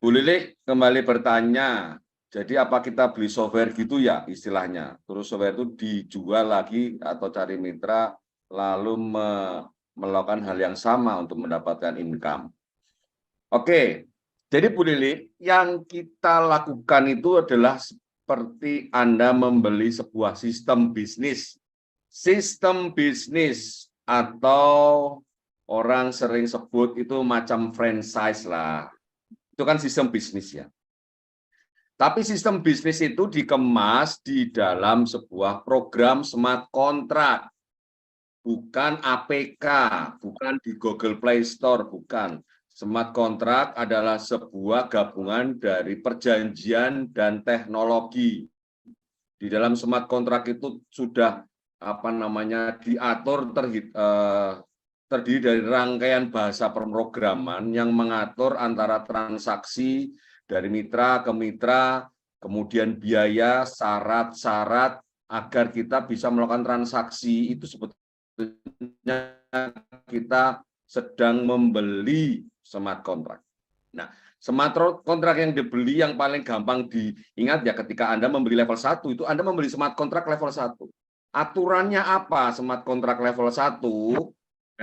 Bu Lilik kembali bertanya, jadi apa kita beli software gitu ya istilahnya, terus software itu dijual lagi atau cari mitra, lalu melakukan hal yang sama untuk mendapatkan income. Oke, jadi Bu Lilik, yang kita lakukan itu adalah seperti Anda membeli sebuah sistem bisnis. Sistem bisnis atau orang sering sebut itu macam franchise lah. Itu kan sistem bisnis ya. Tapi sistem bisnis itu dikemas di dalam sebuah program smart contract, bukan APK, bukan di Google Play Store, bukan. Smart contract adalah sebuah gabungan dari perjanjian dan teknologi. Di dalam smart contract itu sudah diatur terdiri dari rangkaian bahasa pemrograman yang mengatur antara transaksi dari mitra ke mitra, kemudian biaya, syarat-syarat agar kita bisa melakukan transaksi. Itu sebetulnya kita sedang membeli smart contract. Nah, smart contract yang dibeli yang paling gampang diingat ya, ketika Anda membeli level 1 itu Anda membeli smart contract level 1. Aturannya apa smart contract level 1?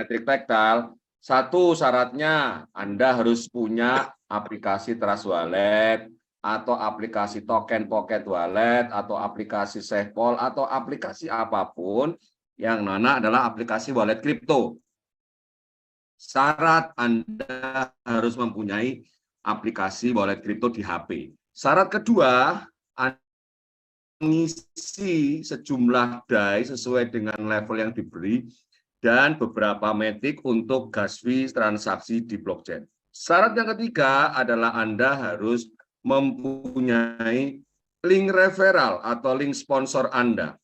Metrik Tactile. Satu syaratnya Anda harus punya aplikasi Trust Wallet atau aplikasi Token Pocket Wallet atau aplikasi SafePol atau aplikasi apapun yang mana adalah aplikasi wallet kripto. Syarat Anda harus mempunyai aplikasi wallet kripto di HP. Syarat kedua, Anda mengisi sejumlah DAI sesuai dengan level yang diberi dan beberapa metrik untuk gas fee transaksi di blockchain. Syarat yang ketiga adalah Anda harus mempunyai link referral atau link sponsor Anda.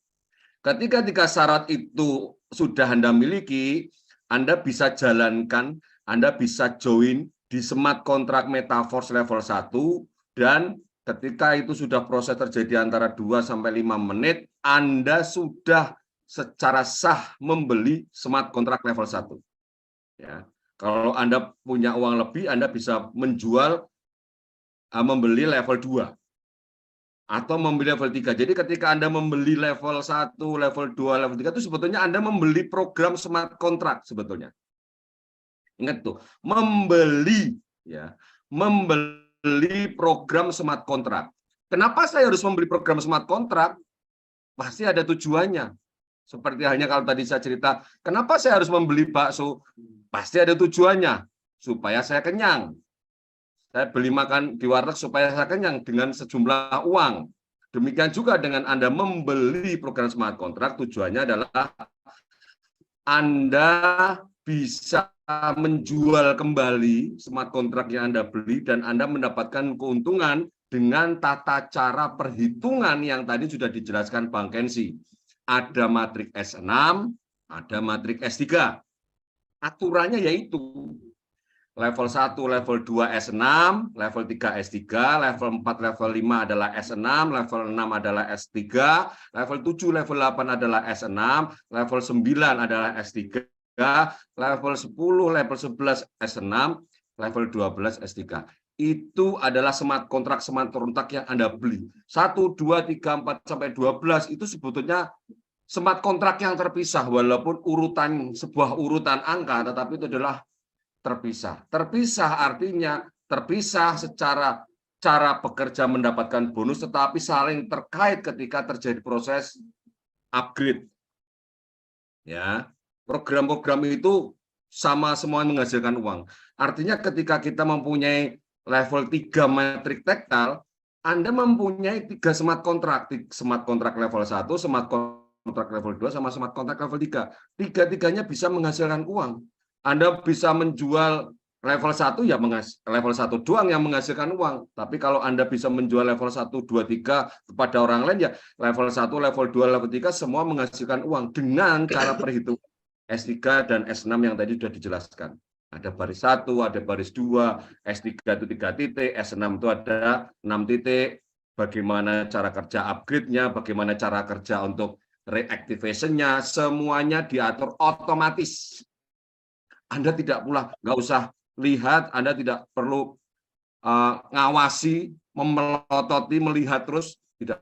Ketika tiga syarat itu sudah Anda miliki, Anda bisa jalankan, Anda bisa join di smart contract Metaverse level 1, dan ketika itu sudah proses terjadi antara 2-5 menit, Anda sudah secara sah membeli smart contract level 1. Ya. Kalau Anda punya uang lebih, Anda bisa menjual, membeli level 2 atau membeli level 3. Jadi ketika Anda membeli level 1, level 2, level 3 itu sebetulnya Anda membeli program smart contract sebetulnya. Ingat tuh, membeli ya, membeli program smart contract. Kenapa saya harus membeli program smart contract? Pasti ada tujuannya. Seperti halnya kalau tadi saya cerita, kenapa saya harus membeli bakso? Pasti ada tujuannya, supaya saya kenyang. Saya beli makan di warteg supaya saya kenyang dengan sejumlah uang. Demikian juga dengan Anda membeli program smart contract, tujuannya adalah Anda bisa menjual kembali smart contract yang Anda beli dan Anda mendapatkan keuntungan dengan tata cara perhitungan yang tadi sudah dijelaskan Bang Kensi. Ada matrik S6, ada matrik S3. Aturannya yaitu level 1, level 2 S6, level 3 S3, level 4, level 5 adalah S6, level 6 adalah S3, level 7, level 8 adalah S6, level 9 adalah S3, level 10, level 11 S6, level 12 S3. Itu adalah smart contract yang Anda beli. 1, 2, 3, 4, sampai 12 itu sebetulnya smart contract yang terpisah, walaupun sebuah urutan angka, tetapi itu adalah terpisah. Terpisah artinya terpisah secara cara bekerja mendapatkan bonus, tetapi saling terkait ketika terjadi proses upgrade. Ya, program-program itu sama semua menghasilkan uang. Artinya ketika kita mempunyai level 3 metrik Tactile, Anda mempunyai 3 smart contract level 1, smart contract level 2, sama smart contract level 3. Tiga-tiganya bisa menghasilkan uang. Anda bisa menjual level 1 ya level 1 doang yang menghasilkan uang. Tapi kalau Anda bisa menjual level 1, 2, 3 kepada orang lain ya level 1, level 2, level 3 semua menghasilkan uang dengan cara perhitungan S3 dan S6 yang tadi sudah dijelaskan. Ada baris 1, ada baris 2, S3 itu 3 titik, S6 itu ada 6 titik. Bagaimana cara kerja upgrade-nya, bagaimana cara kerja untuk reactivation-nya, semuanya diatur otomatis. Anda tidak pula, nggak usah lihat, Anda tidak perlu ngawasi, memelototi, melihat terus, tidak.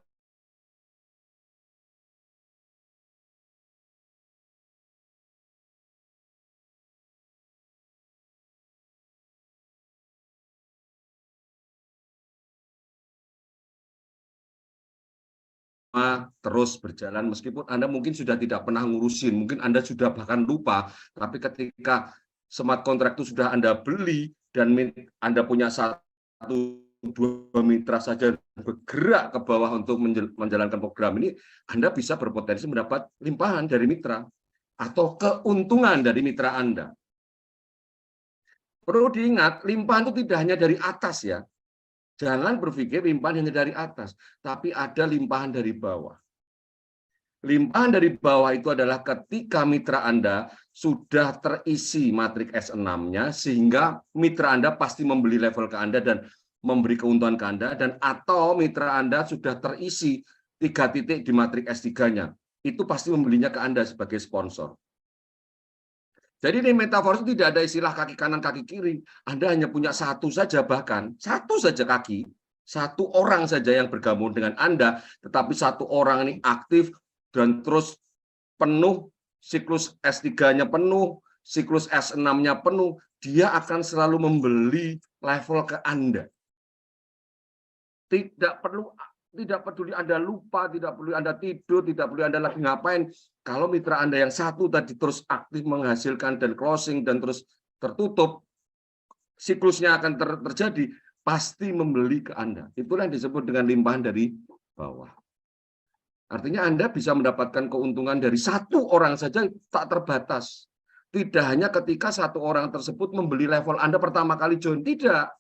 Terus berjalan meskipun Anda mungkin sudah tidak pernah ngurusin, mungkin Anda sudah bahkan lupa, tapi ketika smart contract itu sudah Anda beli dan Anda punya satu dua mitra saja bergerak ke bawah untuk menjalankan program ini, Anda bisa berpotensi mendapat limpahan dari mitra atau keuntungan dari mitra Anda. Perlu diingat, limpahan itu tidak hanya dari atas ya. Jangan berpikir limpahan hanya dari atas, tapi ada limpahan dari bawah. Limpahan dari bawah itu adalah ketika mitra Anda sudah terisi matriks S6-nya, sehingga mitra Anda pasti membeli level ke Anda dan memberi keuntungan ke Anda, dan atau mitra Anda sudah terisi 3 titik di matriks S3-nya, itu pasti membelinya ke Anda sebagai sponsor. Jadi di metaverse tidak ada istilah kaki kanan, kaki kiri. Anda hanya punya satu saja, bahkan satu saja kaki, satu orang saja yang bergabung dengan Anda, tetapi satu orang ini aktif dan terus penuh, siklus S3-nya penuh, siklus S6-nya penuh, dia akan selalu membeli level ke Anda. Tidak peduli Anda lupa, tidak peduli Anda tidur, tidak peduli Anda lagi ngapain. Kalau mitra Anda yang satu tadi terus aktif menghasilkan dan closing dan terus tertutup, siklusnya akan terjadi, pasti membeli ke Anda. Itulah yang disebut dengan limpahan dari bawah. Artinya Anda bisa mendapatkan keuntungan dari satu orang saja tak terbatas. Tidak hanya ketika satu orang tersebut membeli level Anda pertama kali join, tidak.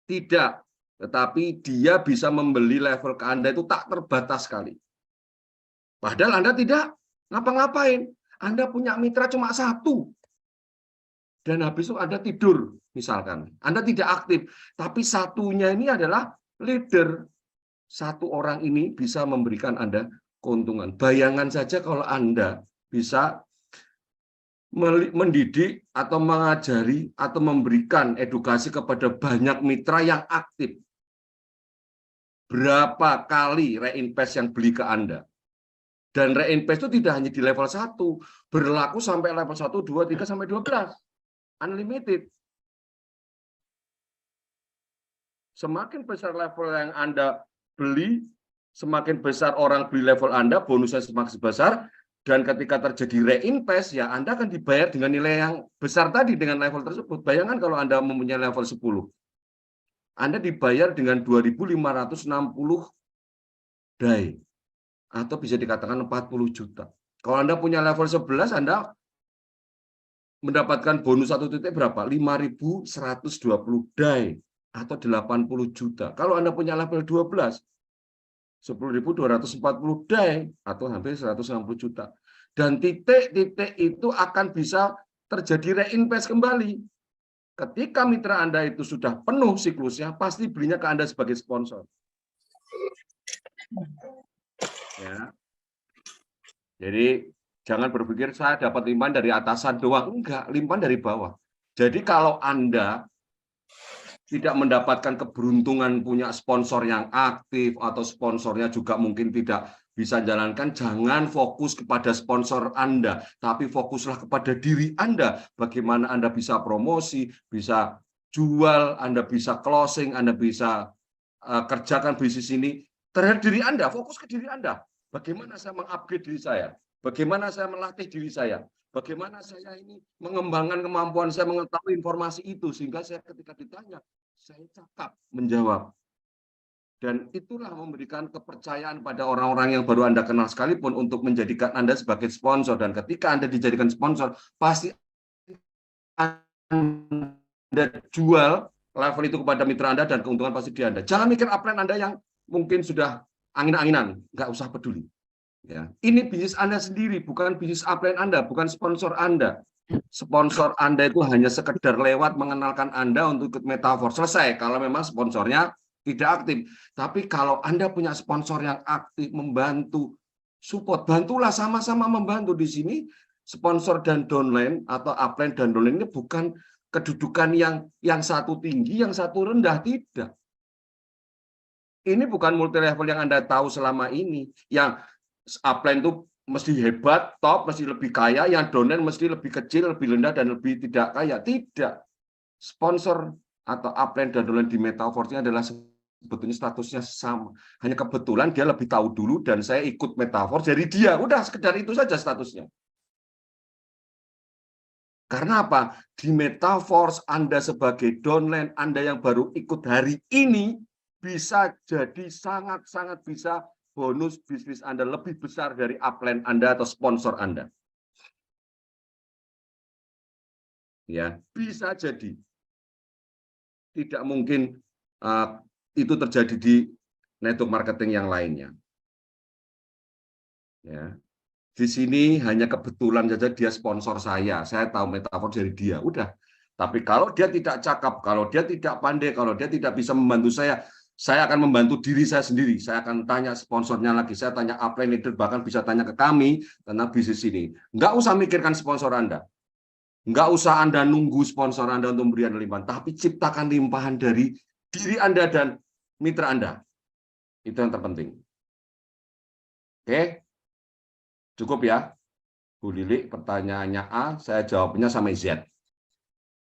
Tidak. Tetapi dia bisa membeli level ke Anda itu tak terbatas sekali. Padahal Anda tidak ngapa-ngapain. Anda punya mitra cuma satu. Dan habis itu Anda tidur, misalkan. Anda tidak aktif. Tapi satunya ini adalah leader. Satu orang ini bisa memberikan Anda keuntungan. Bayangan saja kalau Anda bisa mendidik atau mengajari atau memberikan edukasi kepada banyak mitra yang aktif. Berapa kali reinvest yang beli ke Anda. Dan reinvest itu tidak hanya di level 1, berlaku sampai level 1, 2, 3, sampai 12. Unlimited. Semakin besar level yang Anda beli, semakin besar orang beli level Anda, bonusnya semakin besar, dan ketika terjadi reinvest, ya Anda akan dibayar dengan nilai yang besar tadi dengan level tersebut. Bayangkan kalau Anda mempunyai level 10. Anda dibayar dengan 2.560 DAI atau bisa dikatakan 40 juta. Kalau Anda punya level 11, Anda mendapatkan bonus satu titik berapa? 5.120 DAI atau 80 juta. Kalau Anda punya level 12, 10.240 DAI atau hampir 160 juta. Dan titik-titik itu akan bisa terjadi reinvest kembali. Ketika mitra Anda itu sudah penuh siklusnya, pasti belinya ke Anda sebagai sponsor. Ya. Jadi jangan berpikir saya dapat limpahan dari atasan doang. Enggak, limpahan dari bawah. Jadi kalau Anda tidak mendapatkan keberuntungan punya sponsor yang aktif atau sponsornya juga mungkin tidak bisa jalankan, jangan fokus kepada sponsor Anda, tapi fokuslah kepada diri Anda. Bagaimana Anda bisa promosi, bisa jual, Anda bisa closing, Anda bisa kerjakan bisnis ini terhadap diri Anda, fokus ke diri Anda. Bagaimana saya mengupgrade diri saya? Bagaimana saya melatih diri saya? Bagaimana saya ini mengembangkan kemampuan saya mengetahui informasi itu, sehingga saya ketika ditanya, saya cakap menjawab. Dan itulah memberikan kepercayaan pada orang-orang yang baru Anda kenal sekalipun untuk menjadikan Anda sebagai sponsor. Dan ketika Anda dijadikan sponsor, pasti Anda jual level itu kepada mitra Anda dan keuntungan pasti di Anda. Jangan mikir upline Anda yang mungkin sudah angin-anginan, nggak usah peduli. Ya. Ini bisnis Anda sendiri, bukan bisnis upline Anda, bukan sponsor Anda. Sponsor Anda itu hanya sekedar lewat mengenalkan Anda untuk ikut metaverse. Selesai kalau memang sponsornya tidak aktif. Tapi kalau Anda punya sponsor yang aktif, membantu, support, bantulah sama-sama membantu. Di sini sponsor dan downline atau upline dan downline ini bukan kedudukan yang satu tinggi, yang satu rendah, tidak. Ini bukan multi level yang Anda tahu selama ini. Yang upline itu mesti hebat, top, mesti lebih kaya, yang downline mesti lebih kecil, lebih rendah, dan lebih tidak kaya. Tidak. Sponsor atau upline dan downline di Metaverse adalah sebetulnya statusnya sama. Hanya kebetulan dia lebih tahu dulu dan saya ikut Metaverse dari dia. Udah sekedar itu saja statusnya. Karena apa? Di Metaverse Anda sebagai downline, Anda yang baru ikut hari ini, bisa jadi sangat-sangat bisa bonus bisnis Anda lebih besar dari upline Anda atau sponsor Anda. Ya, bisa jadi. Tidak mungkin itu terjadi di network marketing yang lainnya. Ya. Di sini hanya kebetulan saja dia sponsor saya tahu Metaverse dari dia, udah. Tapi kalau dia tidak cakap, kalau dia tidak pandai, kalau dia tidak bisa membantu saya akan membantu diri saya sendiri. Saya akan tanya sponsornya lagi, saya tanya upline leader, bahkan bisa tanya ke kami tentang bisnis ini. Nggak usah mikirkan sponsor Anda. Nggak usah Anda nunggu sponsor Anda untuk memberikan limpahan, tapi ciptakan limpahan dari diri Anda dan mitra Anda. Itu yang terpenting. Oke, cukup ya. Bu Lili, pertanyaannya A, saya jawabnya sama Z.